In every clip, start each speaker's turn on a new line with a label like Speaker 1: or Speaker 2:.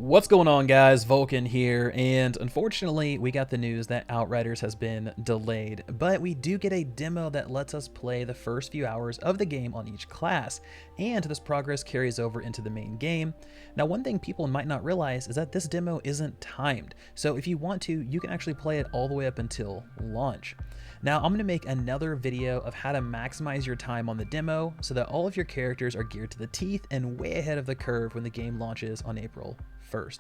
Speaker 1: What's going on, guys? Vulkan here, and unfortunately we got the news that Outriders has been delayed, but we do get a demo that lets us play the first few hours of the game on each class, and this progress carries over into the main game. Now, one thing people might not realize is that this demo isn't timed, so if you want to, you can actually play it all the way up until launch. Now, I'm going to make another video of how to maximize your time on the demo so that all of your characters are geared to the teeth and way ahead of the curve when the game launches on April 1st.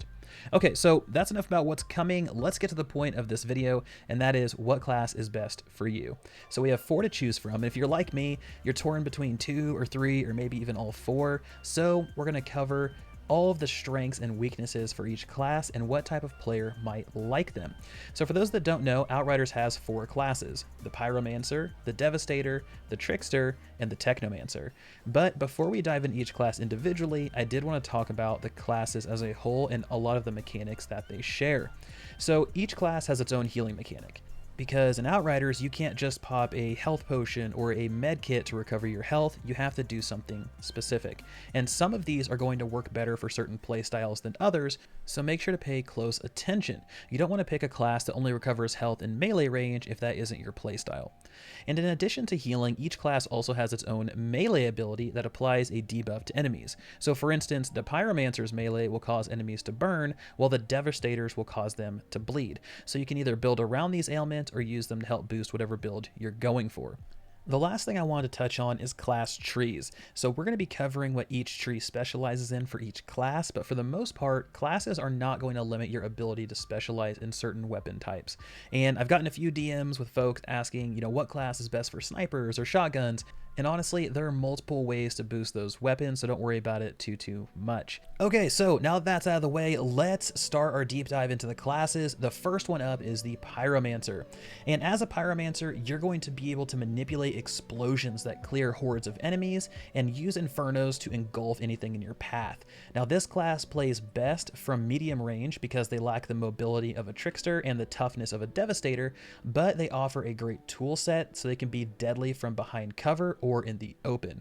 Speaker 1: Okay, so that's enough about what's coming. Let's get to the point of this video, and that is what class is best for you. So we have 4 to choose from, and if you're like me, you're torn between 2 or 3 or maybe even all 4. So we're going to cover all of the strengths and weaknesses for each class and what type of player might like them. So for those that don't know, Outriders has 4 classes: the Pyromancer, the Devastator, the Trickster, and the Technomancer. But before we dive into each class individually, I did want to talk about the classes as a whole and a lot of the mechanics that they share. So each class has its own healing mechanic, because in Outriders, you can't just pop a health potion or a med kit to recover your health. You have to do something specific. And some of these are going to work better for certain playstyles than others, so make sure to pay close attention. You don't want to pick a class that only recovers health in melee range if that isn't your playstyle. And in addition to healing, each class also has its own melee ability that applies a debuff to enemies. So for instance, the Pyromancer's melee will cause enemies to burn, while the Devastator's will cause them to bleed. So you can either build around these ailments or use them to help boost whatever build you're going for. The last thing I wanted to touch on is class trees. So we're going to be covering what each tree specializes in for each class, but for the most part, classes are not going to limit your ability to specialize in certain weapon types. And I've gotten a few DMs with folks asking, what class is best for snipers or shotguns? And honestly, there are multiple ways to boost those weapons, so don't worry about it too much. Okay, so now that that's out of the way, let's start our deep dive into the classes. The first one up is the Pyromancer. And as a Pyromancer, you're going to be able to manipulate explosions that clear hordes of enemies and use infernos to engulf anything in your path. Now, this class plays best from medium range because they lack the mobility of a Trickster and the toughness of a Devastator, but they offer a great tool set so they can be deadly from behind cover or in the open.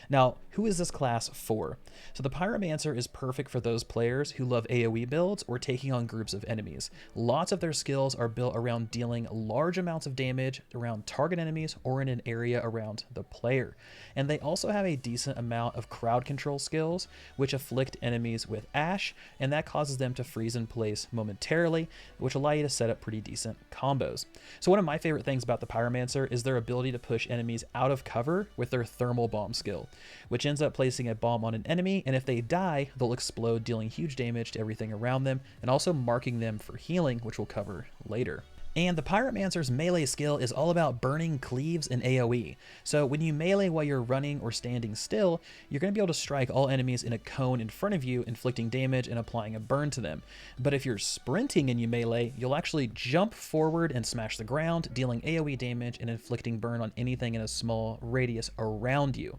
Speaker 1: Now, who is this class for? So the Pyromancer is perfect for those players who love AoE builds or taking on groups of enemies. Lots of their skills are built around dealing large amounts of damage around target enemies or in an area around the player. And they also have a decent amount of crowd control skills, which afflict enemies with Ash, and that causes them to freeze in place momentarily, which allow you to set up pretty decent combos. So one of my favorite things about the Pyromancer is their ability to push enemies out of cover with their thermal bomb skill, which ends up placing a bomb on an enemy, and if they die, they'll explode, dealing huge damage to everything around them, and also marking them for healing, which we'll cover later. And the Pyromancer's melee skill is all about burning cleaves and AoE. So when you melee while you're running or standing still, you're going to be able to strike all enemies in a cone in front of you, inflicting damage and applying a burn to them. But if you're sprinting and you melee, you'll actually jump forward and smash the ground, dealing AoE damage and inflicting burn on anything in a small radius around you.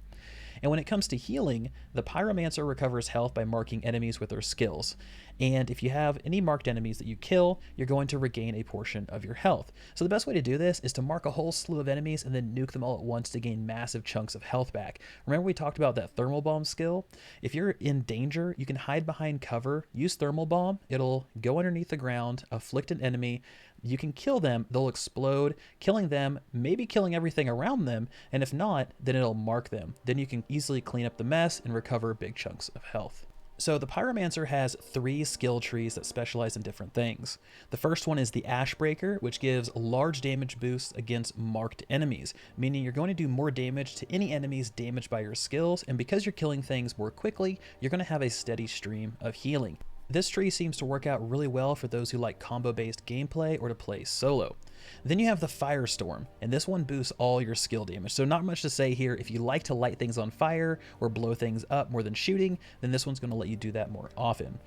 Speaker 1: And when it comes to healing, the Pyromancer recovers health by marking enemies with their skills. And if you have any marked enemies that you kill, you're going to regain a portion of your health. So the best way to do this is to mark a whole slew of enemies and then nuke them all at once to gain massive chunks of health back. Remember we talked about that thermal bomb skill? If you're in danger, you can hide behind cover, use thermal bomb, it'll go underneath the ground, afflict an enemy, you can kill them, they'll explode, killing them, maybe killing everything around them, and if not, then it'll mark them. Then you can easily clean up the mess and recover big chunks of health. So the Pyromancer has 3 skill trees that specialize in different things. The first one is the Ashbreaker, which gives large damage boosts against marked enemies, meaning you're going to do more damage to any enemies damaged by your skills, and because you're killing things more quickly, you're going to have a steady stream of healing. This tree seems to work out really well for those who like combo-based gameplay or to play solo. Then you have the Firestorm, and this one boosts all your skill damage. So not much to say here. If you like to light things on fire or blow things up more than shooting, then this one's going to let you do that more often.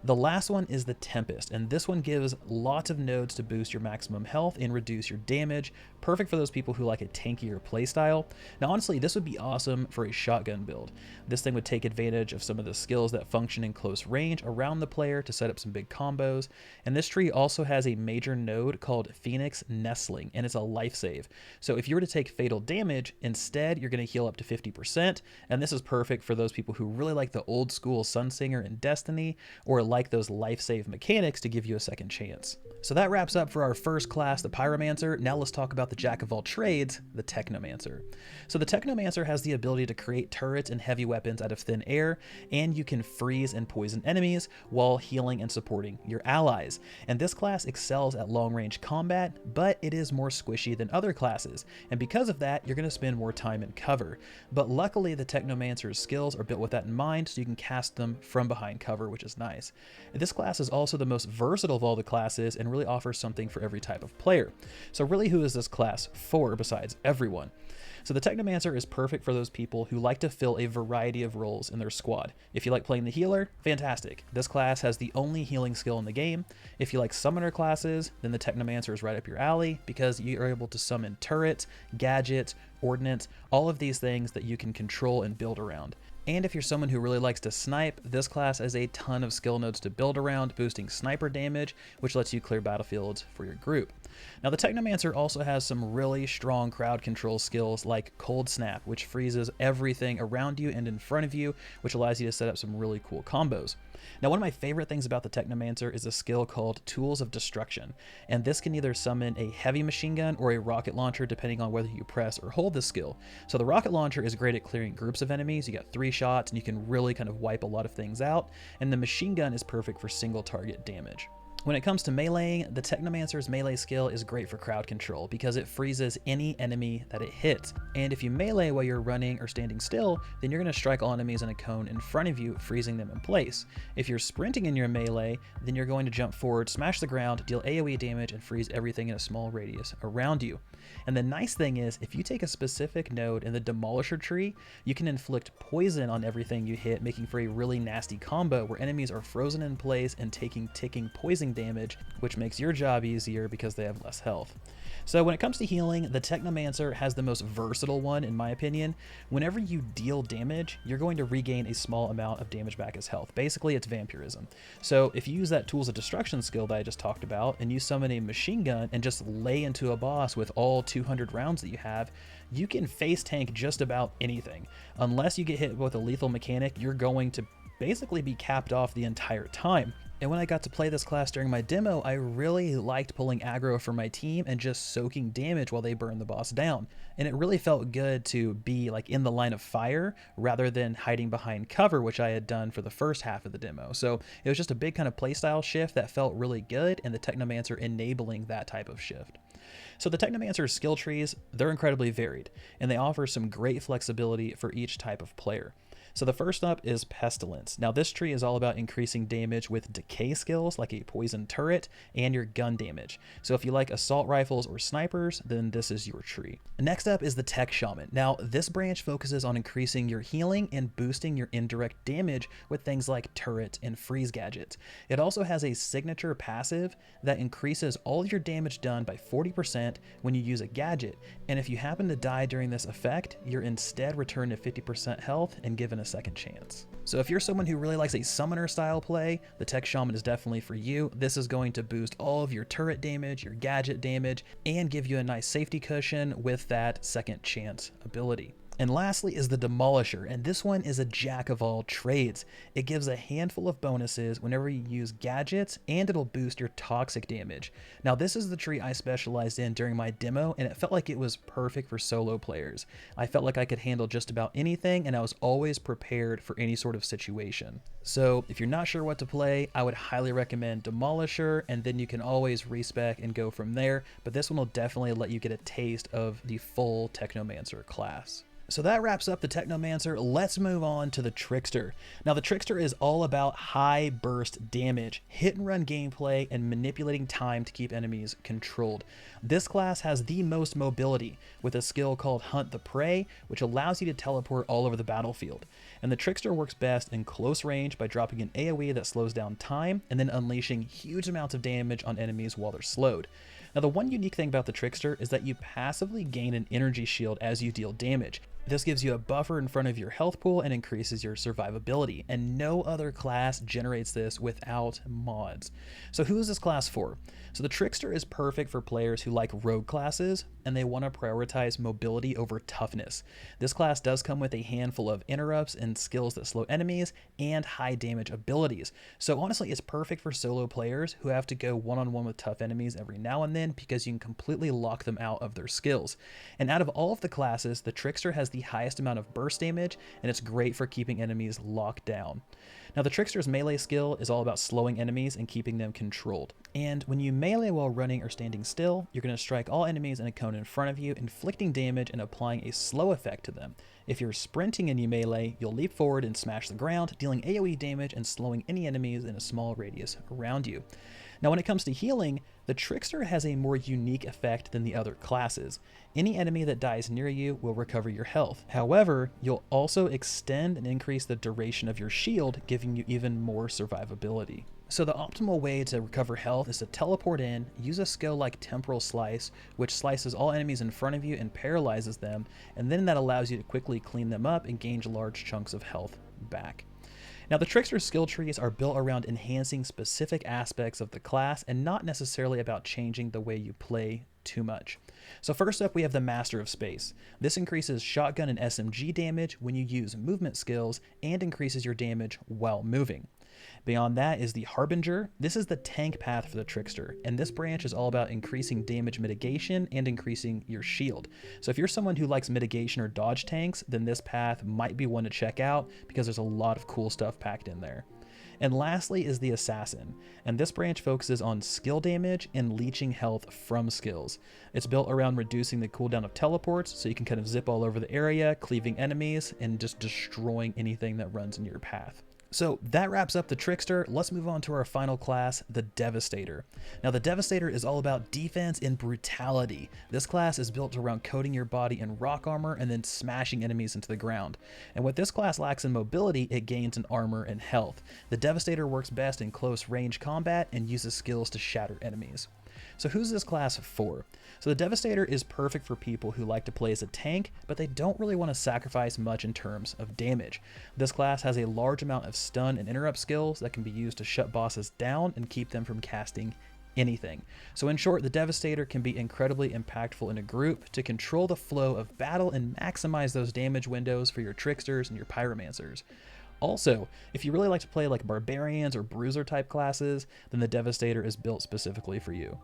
Speaker 1: The last one is the Tempest, and this one gives lots of nodes to boost your maximum health and reduce your damage. Perfect for those people who like a tankier playstyle. Now honestly, this would be awesome for a shotgun build. This thing would take advantage of some of the skills that function in close range around the player to set up some big combos. And this tree also has a major node called Phoenix Ice Nestling, and it's a life save. So if you were to take fatal damage, instead you're going to heal up to 50%, and this is perfect for those people who really like the old school Sunsinger and Destiny, or like those life save mechanics to give you a second chance. So that wraps up for our first class, the Pyromancer. Now let's talk about the jack of all trades, the Technomancer. So the Technomancer has the ability to create turrets and heavy weapons out of thin air, and you can freeze and poison enemies while healing and supporting your allies. And this class excels at long range combat, but it is more squishy than other classes, and because of that, you're going to spend more time in cover. But luckily, the Technomancer's skills are built with that in mind, so you can cast them from behind cover, which is nice. This class is also the most versatile of all the classes and really offers something for every type of player. So really, who is this class for besides everyone? So the Technomancer is perfect for those people who like to fill a variety of roles in their squad. If you like playing the healer, fantastic. This class has the only healing skill in the game. If you like summoner classes, then the Technomancer is right up your alley because you are able to summon turrets, gadgets, ordnance, all of these things that you can control and build around. And if you're someone who really likes to snipe, this class has a ton of skill nodes to build around, boosting sniper damage, which lets you clear battlefields for your group. Now the Technomancer also has some really strong crowd control skills like Cold Snap, which freezes everything around you and in front of you, which allows you to set up some really cool combos. Now one of my favorite things about the Technomancer is a skill called Tools of Destruction, and this can either summon a heavy machine gun or a rocket launcher depending on whether you press or hold this skill. So the rocket launcher is great at clearing groups of enemies. You got 3 shots and you can really kind of wipe a lot of things out, and the machine gun is perfect for single target damage. When it comes to meleeing, the Technomancer's melee skill is great for crowd control because it freezes any enemy that it hits. And if you melee while you're running or standing still, then you're going to strike all enemies in a cone in front of you, freezing them in place. If you're sprinting in your melee, then you're going to jump forward, smash the ground, deal AoE damage, and freeze everything in a small radius around you. And the nice thing is, if you take a specific node in the Demolisher tree, you can inflict poison on everything you hit, making for a really nasty combo where enemies are frozen in place and taking ticking poison damage, which makes your job easier because they have less health. So when it comes to healing, the Technomancer has the most versatile one in my opinion. Whenever you deal damage, you're going to regain a small amount of damage back as health. Basically, it's vampirism. So if you use that Tools of Destruction skill that I just talked about, and you summon a machine gun and just lay into a boss with all 200 rounds that you have, you can face tank just about anything. Unless you get hit with a lethal mechanic, you're going to basically be capped off the entire time. And when I got to play this class during my demo, I really liked pulling aggro for my team and just soaking damage while they burn the boss down. And it really felt good to be like in the line of fire rather than hiding behind cover, which I had done for the first half of the demo. So it was just a big kind of playstyle shift that felt really good, and the Technomancer enabling that type of shift. So the Technomancer's skill trees, they're incredibly varied, and they offer some great flexibility for each type of player. So the first up is Pestilence. Now this tree is all about increasing damage with decay skills like a poison turret and your gun damage. So if you like assault rifles or snipers, then this is your tree. Next up is the Tech Shaman. Now this branch focuses on increasing your healing and boosting your indirect damage with things like turret and freeze gadgets. It also has a signature passive that increases all your damage done by 40% when you use a gadget. And if you happen to die during this effect, you're instead returned to 50% health and given a second chance. So if you're someone who really likes a summoner style play, the Tech Shaman is definitely for you. This is going to boost all of your turret damage, your gadget damage, and give you a nice safety cushion with that second chance ability. And lastly is the Demolisher, and this one is a jack of all trades. It gives a handful of bonuses whenever you use gadgets, and it'll boost your toxic damage. Now this is the tree I specialized in during my demo, and it felt like it was perfect for solo players. I felt like I could handle just about anything, and I was always prepared for any sort of situation. So if you're not sure what to play, I would highly recommend Demolisher, and then you can always respec and go from there, but this one will definitely let you get a taste of the full Technomancer class. So that wraps up the Technomancer. Let's move on to the Trickster. Now the Trickster is all about high burst damage, hit and run gameplay, and manipulating time to keep enemies controlled. This class has the most mobility with a skill called Hunt the Prey, which allows you to teleport all over the battlefield. And the Trickster works best in close range by dropping an AoE that slows down time and then unleashing huge amounts of damage on enemies while they're slowed. Now the one unique thing about the Trickster is that you passively gain an energy shield as you deal damage. This gives you a buffer in front of your health pool and increases your survivability, and no other class generates this without mods. So who is this class for? So the Trickster is perfect for players who like rogue classes and they want to prioritize mobility over toughness. This class does come with a handful of interrupts and skills that slow enemies and high damage abilities. So honestly, it's perfect for solo players who have to go one-on-one with tough enemies every now and then because you can completely lock them out of their skills. And out of all of the classes, the Trickster has the highest amount of burst damage, and it's great for keeping enemies locked down. Now the Trickster's melee skill is all about slowing enemies and keeping them controlled. And when you melee while running or standing still, you're going to strike all enemies in a cone in front of you, inflicting damage and applying a slow effect to them. If you're sprinting and you melee, you'll leap forward and smash the ground, dealing AoE damage and slowing any enemies in a small radius around you. Now when it comes to healing, the Trickster has a more unique effect than the other classes. Any enemy that dies near you will recover your health. However, you'll also extend and increase the duration of your shield, giving you even more survivability. So the optimal way to recover health is to teleport in, use a skill like Temporal Slice, which slices all enemies in front of you and paralyzes them, and then that allows you to quickly clean them up and gain large chunks of health back. Now the Trickster's skill trees are built around enhancing specific aspects of the class and not necessarily about changing the way you play too much. So first up, we have the Master of Space. This increases shotgun and SMG damage when you use movement skills and increases your damage while moving. Beyond that is the Harbinger. This is the tank path for the Trickster, and this branch is all about increasing damage mitigation and increasing your shield. So if you're someone who likes mitigation or dodge tanks, then this path might be one to check out because there's a lot of cool stuff packed in there. And lastly is the Assassin, and this branch focuses on skill damage and leeching health from skills. It's built around reducing the cooldown of teleports, so you can kind of zip all over the area, cleaving enemies, and just destroying anything that runs in your path. So that wraps up the Trickster. Let's move on to our final class, the Devastator. Now the Devastator is all about defense and brutality. This class is built around coating your body in rock armor and then smashing enemies into the ground. And what this class lacks in mobility, it gains in armor and health. The Devastator works best in close range combat and uses skills to shatter enemies. So who's this class for? So the Devastator is perfect for people who like to play as a tank, but they don't really want to sacrifice much in terms of damage. This class has a large amount of stun and interrupt skills that can be used to shut bosses down and keep them from casting anything. So in short, the Devastator can be incredibly impactful in a group to control the flow of battle and maximize those damage windows for your Tricksters and your Pyromancers. Also, if you really like to play like Barbarians or Bruiser type classes, then the Devastator is built specifically for you.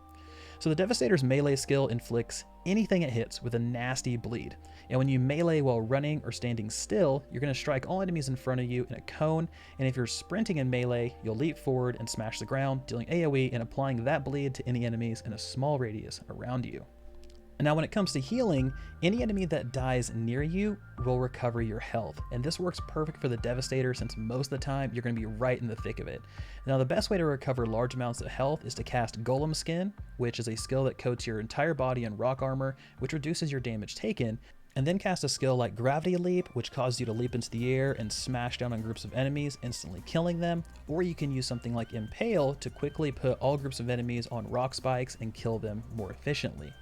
Speaker 1: So the Devastator's melee skill inflicts anything it hits with a nasty bleed. And when you melee while running or standing still, you're going to strike all enemies in front of you in a cone, and if you're sprinting in melee, you'll leap forward and smash the ground, dealing AoE and applying that bleed to any enemies in a small radius around you. And now when it comes to healing, any enemy that dies near you will recover your health. And this works perfect for the Devastator since most of the time you're going to be right in the thick of it. Now the best way to recover large amounts of health is to cast Golem Skin, which is a skill that coats your entire body in rock armor, which reduces your damage taken, and then cast a skill like Gravity Leap, which causes you to leap into the air and smash down on groups of enemies, instantly killing them, or you can use something like Impale to quickly put all groups of enemies on rock spikes and kill them more efficiently.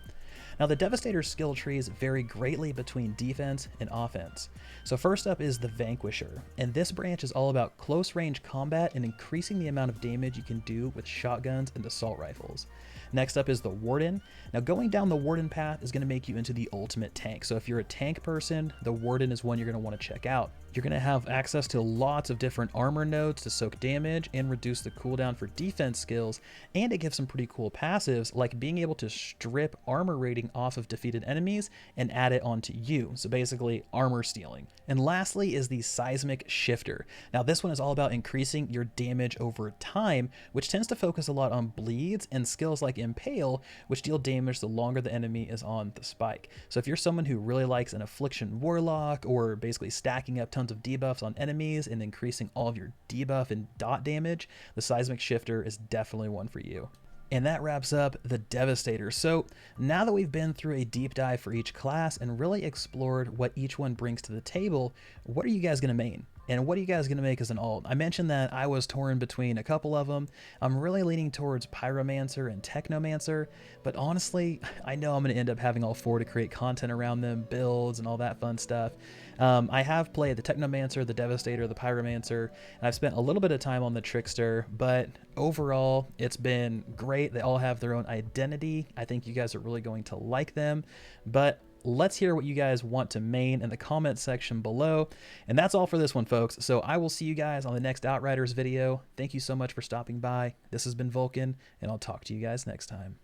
Speaker 1: Now the Devastator's skill trees vary greatly between defense and offense. So first up is the Vanquisher, and this branch is all about close range combat and increasing the amount of damage you can do with shotguns and assault rifles. Next up is the Warden. Now going down the Warden path is going to make you into the ultimate tank. So if you're a tank person, the Warden is one you're going to want to check out. You're going to have access to lots of different armor nodes to soak damage and reduce the cooldown for defense skills, and it gives some pretty cool passives like being able to strip armor rating off of defeated enemies and add it onto you, so basically armor stealing. And lastly is the Seismic Shifter. Now this one is all about increasing your damage over time, which tends to focus a lot on bleeds and skills like Impale, which deal damage the longer the enemy is on the spike. So if you're someone who really likes an Affliction Warlock or basically stacking up tons of debuffs on enemies and increasing all of your debuff and dot damage, the Seismic Shifter is definitely one for you. And that wraps up the Devastator. So now that we've been through a deep dive for each class and really explored what each one brings to the table, what are you guys going to main? And what are you guys going to make as an alt? I mentioned that I was torn between a couple of them. I'm really leaning towards Pyromancer and Technomancer, but honestly, I know I'm going to end up having all four to create content around them, builds, and all that fun stuff. I have played the Technomancer, the Devastator, the Pyromancer, and I've spent a little bit of time on the Trickster, but overall, it's been great. They all have their own identity. I think you guys are really going to like them, but let's hear what you guys want to main in the comment section below. And that's all for this one, folks. So I will see you guys on the next Outriders video. Thank you so much for stopping by. This has been Vulkan, and I'll talk to you guys next time.